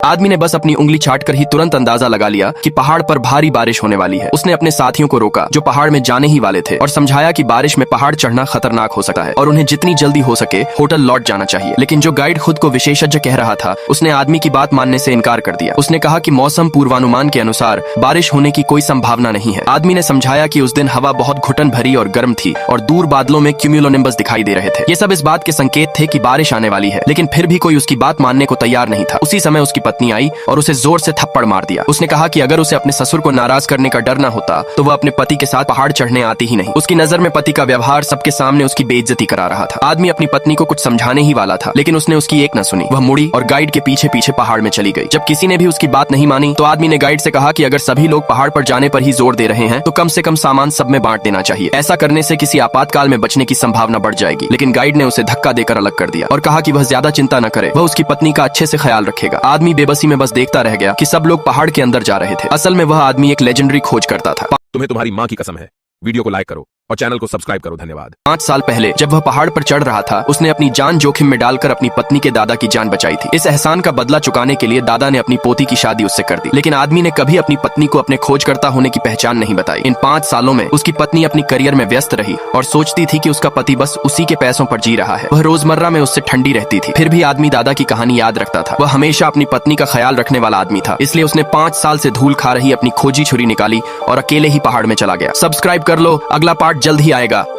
आदमी ने बस अपनी उंगली चाट कर ही तुरंत अंदाजा लगा लिया कि पहाड़ पर भारी बारिश होने वाली है। उसने अपने साथियों को रोका जो पहाड़ में जाने ही वाले थे और समझाया कि बारिश में पहाड़ चढ़ना खतरनाक हो सकता है और उन्हें जितनी जल्दी हो सके होटल लौट जाना चाहिए। लेकिन जो गाइड खुद को विशेषज्ञ कह रहा था उसने आदमी की बात मानने से इनकार कर दिया। उसने कहा कि मौसम पूर्वानुमान के अनुसार बारिश होने की कोई संभावना नहीं है। आदमी ने समझाया कि उस दिन हवा बहुत घुटन भरी और गर्म थी और दूर बादलों में क्यूमुलोनिम्बस दिखाई दे रहे थे। ये सब इस बात के संकेत थे कि बारिश आने वाली है, लेकिन फिर भी कोई उसकी बात मानने को तैयार नहीं था। उसी समय उसकी पत्नी आई और उसे जोर से थप्पड़ मार दिया। उसने कहा कि अगर उसे अपने ससुर को नाराज करने का डर न होता तो वह अपने पति के साथ पहाड़ चढ़ने आती ही नहीं। उसकी नजर में पति का व्यवहार सबके सामने उसकी बेइज्जती करा रहा था। आदमी अपनी पत्नी को कुछ समझाने ही वाला था, लेकिन उसने उसकी एक न सुनी। वह मुड़ी और गाइड के पीछे पीछे पहाड़ में चली गई। जब किसी ने भी उसकी बात नहीं मानी तो आदमी ने गाइड से कहा कि अगर सभी लोग पहाड़ पर जाने पर ही जोर दे रहे हैं तो कम से कम सामान सब में बांट देना चाहिए। ऐसा करने से किसी आपातकाल में बचने की संभावना बढ़ जाएगी। लेकिन गाइड ने उसे धक्का देकर अलग कर दिया और कहा कि वह ज्यादा चिंता न करे, वह उसकी पत्नी का अच्छे से ख्याल रखेगा। आदमी बेबसी में बस देखता रह गया कि सब लोग पहाड़ के अंदर जा रहे थे। असल में वह आदमी एक लेजेंडरी खोज करता था। तुम्हें तुम्हारी माँ की कसम है, वीडियो को लाइक करो और चैनल को सब्सक्राइब करो। धन्यवाद। 5 साल पहले जब वह पहाड़ पर चढ़ रहा था उसने अपनी जान जोखिम में डालकर अपनी पत्नी के दादा की जान बचाई थी। इस एहसान का बदला चुकाने के लिए दादा ने अपनी पोती की शादी उससे कर दी। लेकिन आदमी ने कभी अपनी पत्नी को अपने खोजकर्ता होने की पहचान नहीं बताई। इन 5 सालों में उसकी पत्नी अपनी करियर में व्यस्त रही और सोचती थी कि उसका पति बस उसी के पैसों पर जी रहा है। वह रोजमर्रा में उससे ठंडी रहती थी, फिर भी आदमी दादा की कहानी याद रखता था। वह हमेशा अपनी पत्नी का ख्याल रखने वाला आदमी था, इसलिए उसने 5 साल से धूल खा रही अपनी खोजी छुरी निकाली और अकेले ही पहाड़ में चला गया। सब्सक्राइब कर लो, अगला पार्ट जल्द ही आएगा।